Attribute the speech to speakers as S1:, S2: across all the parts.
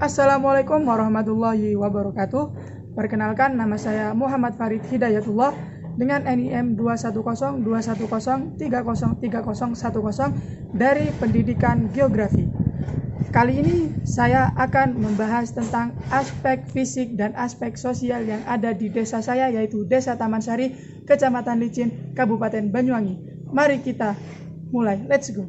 S1: Assalamualaikum warahmatullahi wabarakatuh. Perkenalkan, nama saya Muhammad Farid Hidayatullah dengan NIM 2102103030110 dari Pendidikan Geografi. Kali ini saya akan membahas tentang aspek fisik dan aspek sosial yang ada di desa saya, yaitu Desa Taman Sari, Kecamatan Licin, Kabupaten Banyuwangi. Mari kita mulai, let's go.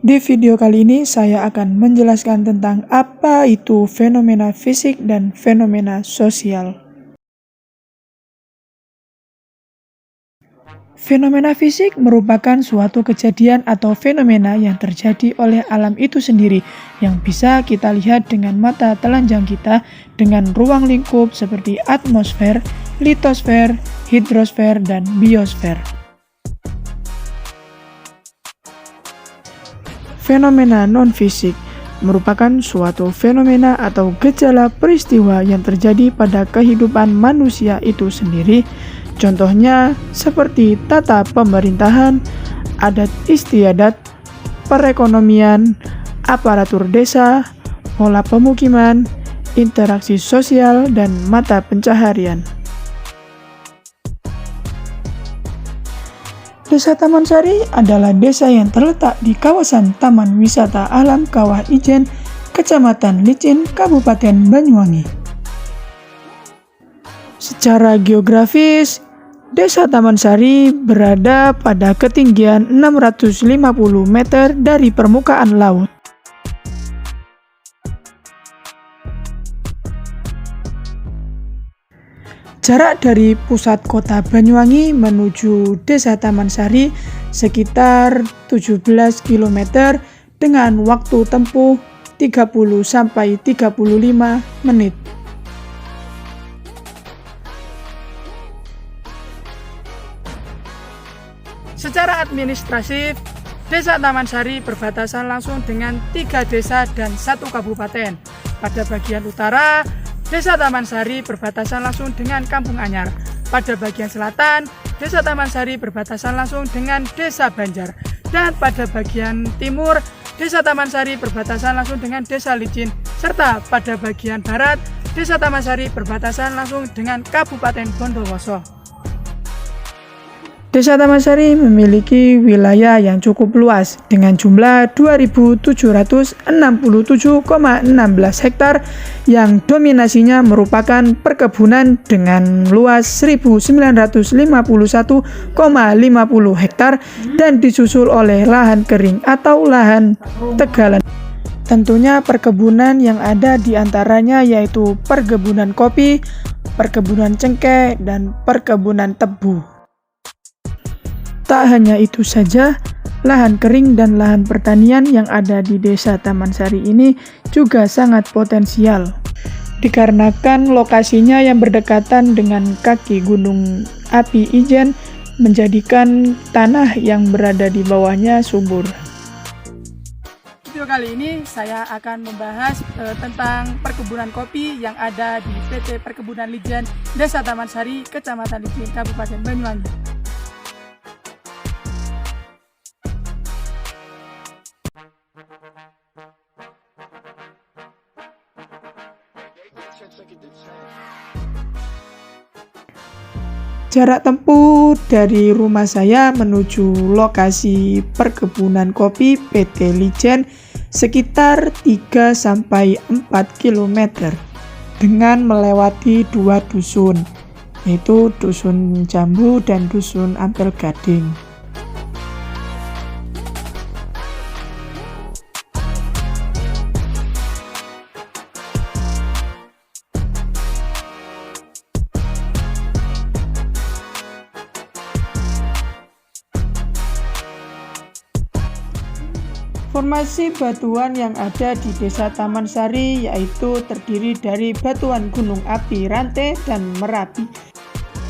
S1: Di video kali ini saya akan menjelaskan tentang apa itu fenomena fisik dan fenomena sosial. Fenomena fisik merupakan suatu kejadian atau fenomena yang terjadi oleh alam itu sendiri yang bisa kita lihat dengan mata telanjang kita dengan ruang lingkup seperti atmosfer, litosfer, hidrosfer, dan biosfer. Fenomena non-fisik merupakan suatu fenomena atau gejala peristiwa yang terjadi pada kehidupan manusia itu sendiri. Contohnya seperti tata pemerintahan, adat istiadat, perekonomian, aparatur desa, pola pemukiman, interaksi sosial, dan mata pencaharian. Desa Taman Sari adalah desa yang terletak di kawasan Taman Wisata Alam Kawah Ijen, Kecamatan Licin, Kabupaten Banyuwangi. Secara geografis, Desa Taman Sari berada pada ketinggian 650 meter dari permukaan laut. Jarak dari pusat kota Banyuwangi menuju Desa Taman Sari sekitar 17 km dengan waktu tempuh 30-35 menit. Secara administratif, Desa Taman Sari berbatasan langsung dengan 3 desa dan 1 kabupaten. Pada bagian utara, Desa Taman Sari berbatasan langsung dengan Kampung Anyar. Pada bagian selatan, Desa Taman Sari berbatasan langsung dengan Desa Banjar. Dan pada bagian timur, Desa Taman Sari berbatasan langsung dengan Desa Licin. Serta pada bagian barat, Desa Taman Sari berbatasan langsung dengan Kabupaten Bondowoso. Desa Taman Sari memiliki wilayah yang cukup luas dengan jumlah 2.767,16 hektar yang dominasinya merupakan perkebunan dengan luas 1.951,50 hektar dan disusul oleh lahan kering atau lahan tegalan. Tentunya perkebunan yang ada di antaranya yaitu perkebunan kopi, perkebunan cengkeh, dan perkebunan tebu. Tak hanya itu saja, lahan kering dan lahan pertanian yang ada di Desa Taman Sari ini juga sangat potensial. Dikarenakan lokasinya yang berdekatan dengan kaki Gunung Api Ijen menjadikan tanah yang berada di bawahnya subur. Video kali ini saya akan membahas tentang perkebunan kopi yang ada di PT Perkebunan Lijen Desa Taman Sari, Kecamatan Licin, Kabupaten Banyuwangi. Jarak tempuh dari rumah saya menuju lokasi perkebunan kopi PT Lijen sekitar 3-4 km dengan melewati 2 dusun, yaitu Dusun Jambu dan Dusun Ampel Gading. Formasi batuan yang ada di Desa Taman Sari yaitu terdiri dari batuan gunung api Rantai dan Merapi.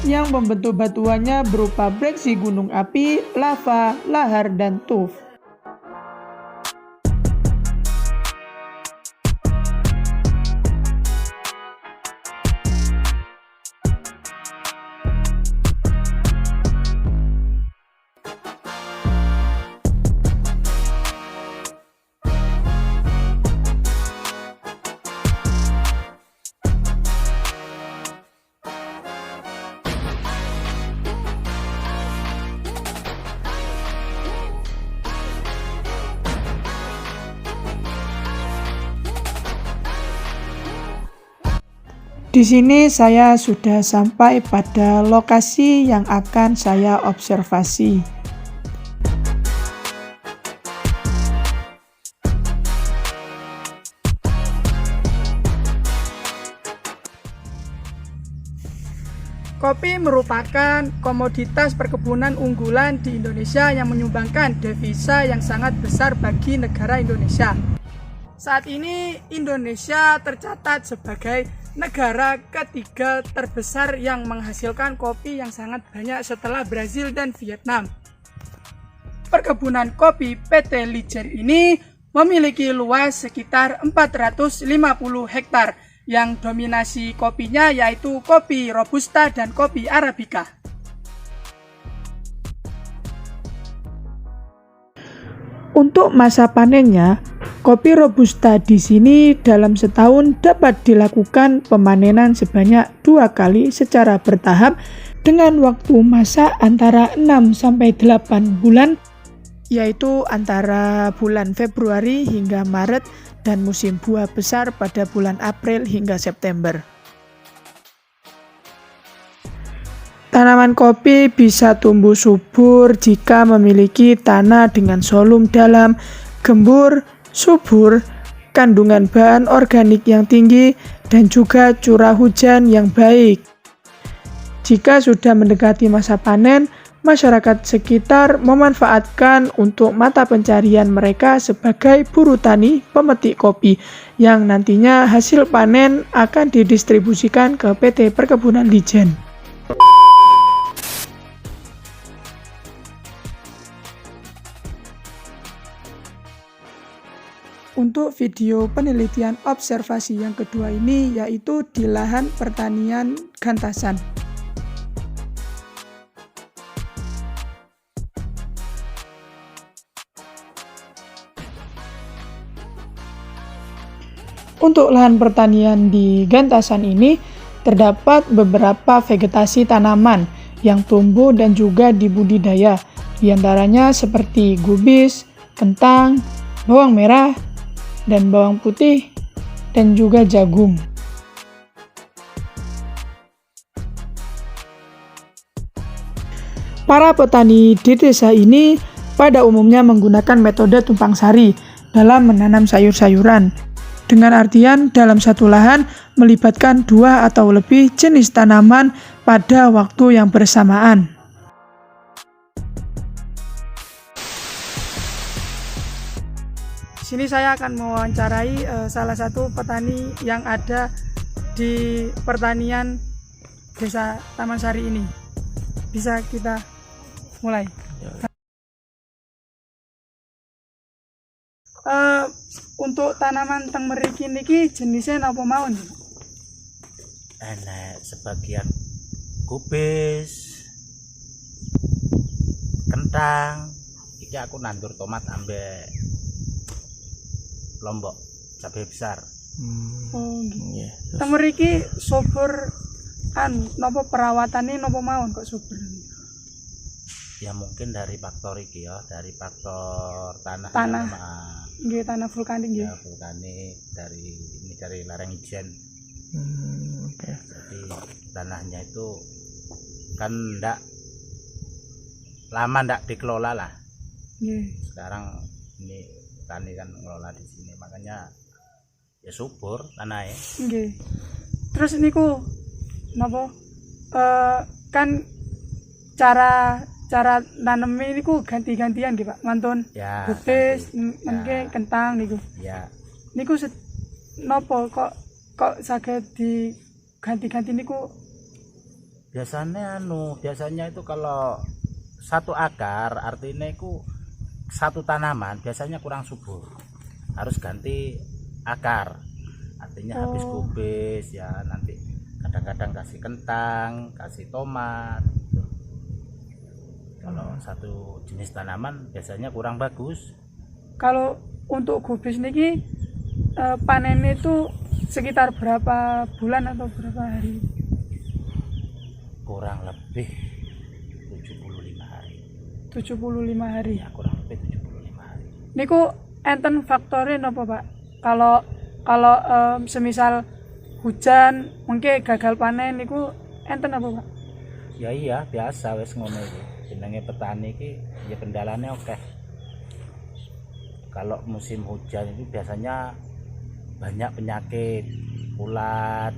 S1: Yang membentuk batuannya berupa breksi gunung api, lava, lahar, dan tuff. Di sini saya sudah sampai pada lokasi yang akan saya observasi. Kopi merupakan komoditas perkebunan unggulan di Indonesia yang menyumbangkan devisa yang sangat besar bagi negara Indonesia. Saat ini Indonesia tercatat sebagai negara ketiga terbesar yang menghasilkan kopi yang sangat banyak setelah Brazil dan Vietnam. Perkebunan kopi PT Lijer ini memiliki luas sekitar 450 hektar yang dominasi kopinya yaitu kopi Robusta dan kopi Arabica. Untuk masa panennya, kopi Robusta di sini dalam setahun dapat dilakukan pemanenan sebanyak 2 kali secara bertahap dengan waktu masak antara 6-8 bulan, yaitu antara bulan Februari hingga Maret dan musim buah besar pada bulan April hingga September. Tanaman kopi bisa tumbuh subur jika memiliki tanah dengan volume dalam, gembur, subur, kandungan bahan organik yang tinggi, dan juga curah hujan yang baik. Jika sudah mendekati masa panen, masyarakat sekitar memanfaatkan untuk mata pencarian mereka sebagai buruh tani pemetik kopi, yang nantinya hasil panen akan didistribusikan ke PT Perkebunan Lijen. Untuk video penelitian observasi yang kedua ini yaitu di lahan pertanian Gantasan. Untuk lahan pertanian di Gantasan ini terdapat beberapa vegetasi tanaman yang tumbuh dan juga dibudidaya, diantaranya seperti gubis, kentang, bawang merah, dan bawang putih, dan juga jagung. Para petani di desa ini pada umumnya menggunakan metode tumpang sari dalam menanam sayur-sayuran, dengan artian dalam satu lahan melibatkan 2 atau lebih jenis tanaman pada waktu yang bersamaan. Sini saya akan mewawancarai salah satu petani yang ada di pertanian Desa Taman Sari ini. Bisa kita mulai. Untuk tanaman teng mriki niki jenisnya napa mawon?
S2: Enak sebagian kubis, kentang. Iki aku nandur tomat ambek Lombok cabai besar.
S1: Oh, gitu. Teng mriki subur napa perawatane napa mawon kok subur?
S2: Ya mungkin dari faktor iki ya, dari faktor tanah.
S1: Nggih, tanah vulkanik nggih.
S2: Ya, vulkanik dari lereng ijen.
S1: Okay.
S2: Jadi tanahnya itu kan ndak dikelola lah.
S1: Nggih.
S2: Sekarang ini tani kan ngelola di sini, makanya ya subur tanahnya.
S1: Nggih. Terus niku napa kan cara nanam niku ganti-gantian nggih Pak, mantun.
S2: Ya.
S1: Gubis, mengke kentang niku.
S2: Ya.
S1: Niku napa kok saged diganti-ganti niku?
S2: Biasanya itu kalau satu akar artinya itu satu tanaman biasanya kurang subur, harus ganti akar, artinya habis kubis ya nanti kadang-kadang kasih kentang, kasih tomat gitu. Kalau satu jenis tanaman biasanya kurang bagus.
S1: Kalau untuk gubis niki panennya itu sekitar berapa bulan atau berapa hari?
S2: Kurang lebih 75 hari.
S1: 75 hari.
S2: Ya, kurang lebih 75 hari.
S1: Niku enten faktornya napa Pak? Kalau semisal hujan mungkin gagal panen niku enten apa Pak?
S2: Ya iya biasa wis ngono iki. Jenenge petani iki ya kendalane oke. Kalau musim hujan itu biasanya banyak penyakit, ulat,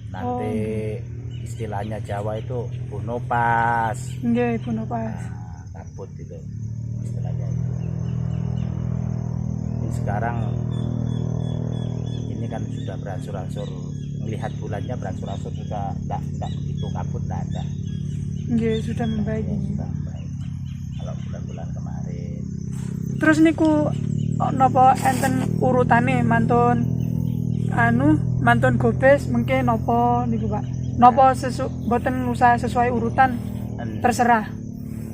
S2: nanti istilahnya Jawa itu bunopas.
S1: Nggih, bunopas.
S2: Nah, kabut itu istilahnya. Ini sekarang ini kan sudah berangsur-angsur melihat bulannya berangsur-angsur sudah enggak begitu kabut, enggak ada.
S1: Nggih, sudah membaik.
S2: Ya, sudah membaik. Kalau bulan-bulan kemarin.
S1: Terus niku napa enten urutane mantun gobes mungkin napa niku Pak? Napa boten usah sesuai urutan terserah.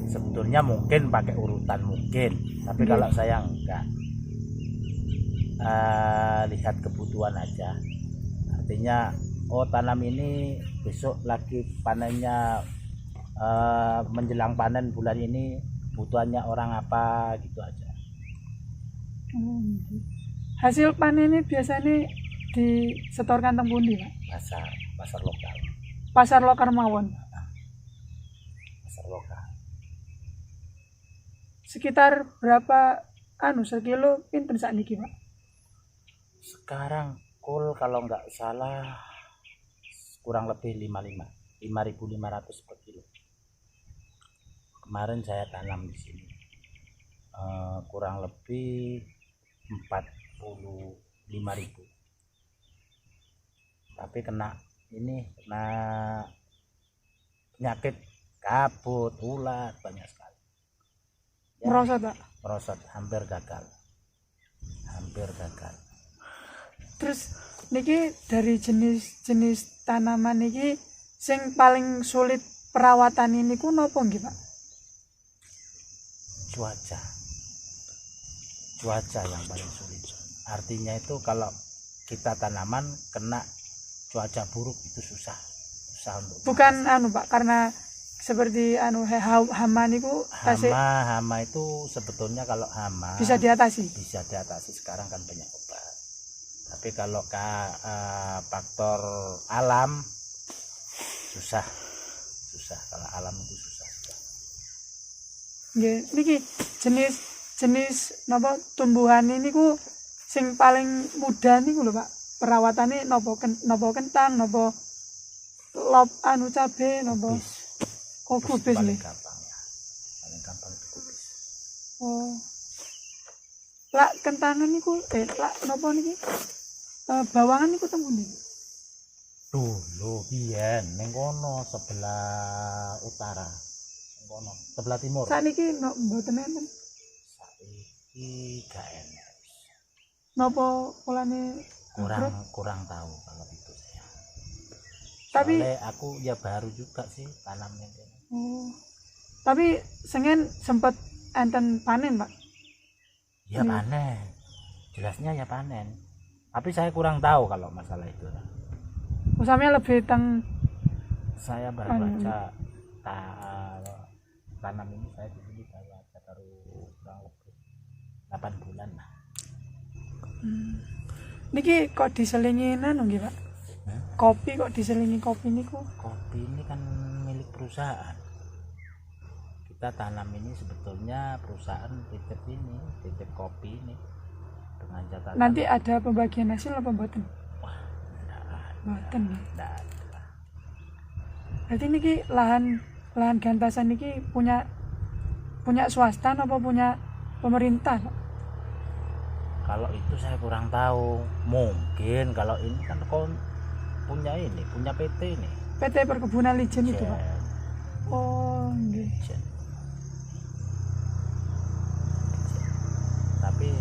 S2: Sebetulnya mungkin pakai urutan mungkin, tapi kalau saya enggak. Lihat kebutuhan aja. Artinya tanam ini besok lagi panennya menjelang panen bulan ini kebutuhannya orang apa gitu aja.
S1: Hasil panen ini biasanya disetorkan teng pundi Pak?
S2: Pasar lokal.
S1: Pasar lokal mawon.
S2: Pasar lokal.
S1: Sekitar berapa sekilo pinten sakniki Pak?
S2: Sekarang kul kalau nggak salah kurang lebih 5.500 per kilo. Kemarin saya tanam di sini kurang lebih 45.000. Tapi kena penyakit kabut, ulat banyak sekali. Ya, merosot, hampir gagal.
S1: Terus niki dari jenis tanaman niki sing paling sulit perawatan ini ku nopo nggih Pak?
S2: Cuaca yang paling sulit. Artinya itu kalau kita tanaman kena cuaca buruk itu susah untuk
S1: bukan Pak, karena seperti hama niku
S2: hama itu sebetulnya kalau hama
S1: bisa diatasi
S2: sekarang kan banyak obat. Tapi kalau faktor alam susah kalau alam itu susah.
S1: Nggih, niki jenis napa tumbuhan ini ku sing paling mudah niku lho Pak. Perawatannya napa kentang, napa cabe, napa kubis
S2: paling
S1: nih.
S2: gampang ya. Paling gampang itu kubis.
S1: Lak kentangan niku napa niki? Bawangan niku teng pundi?
S2: Dulu biyen ning kono sebelah utara. Ning kono sebelah timur.
S1: Sakniki mboten enten.
S2: Saiki gak enak.
S1: Napa polane
S2: kurang tahu kalau itu saya.
S1: Tapi
S2: soalnya aku ya baru juga sih tanamnya.
S1: Tapi sengen sempat enten panen Pak?
S2: Ya panen. Jelasnya ya panen. Tapi saya kurang tahu kalau masalah itu.
S1: Usamanya lebih
S2: saya baru baca tanam ini saya di sini baru kurang lebih 8 bulan lah.
S1: Niki kok diselingi nggih Pak? Kopi kok diselingi kopi niku?
S2: Kopi ini kan milik perusahaan. Kita tanam ini sebetulnya perusahaan titip kopi ini dengan catatan.
S1: Nanti ada pembagian hasil apa mboten?
S2: Wah,
S1: mboten.
S2: Enggak ada.
S1: Berarti niki lahan gantasan niki punya swasta apa punya pemerintah Pak?
S2: Kalau itu saya kurang tahu. Mungkin kalau ini kan punya PT ini.
S1: PT Perkebunan Lijen itu Pak. Oh, nggih.
S2: Tapi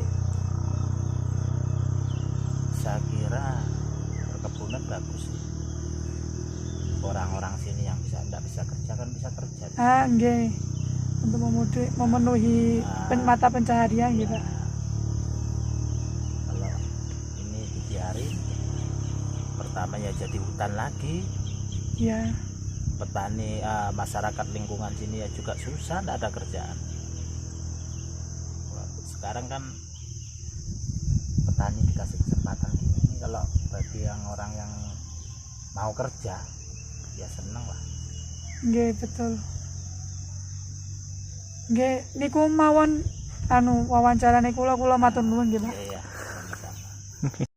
S2: saya kira perkebunan bagus sih. Orang-orang sini yang enggak bisa kerja kan bisa kerja.
S1: Nggih. Untuk memenuhi mata pencaharian gitu.
S2: Pertama ya jadi hutan lagi.
S1: Iya.
S2: Petani masyarakat lingkungan sini ya juga susah, tidak ada kerjaan. Sekarang kan petani dikasih kesempatan ini kalau bagi yang orang yang mau kerja ya seneng lah.
S1: Nggih, betul. Nggih, niku mawon wawancarane kula matur nuwun nggih, Pak.
S2: Iya, sama-sama.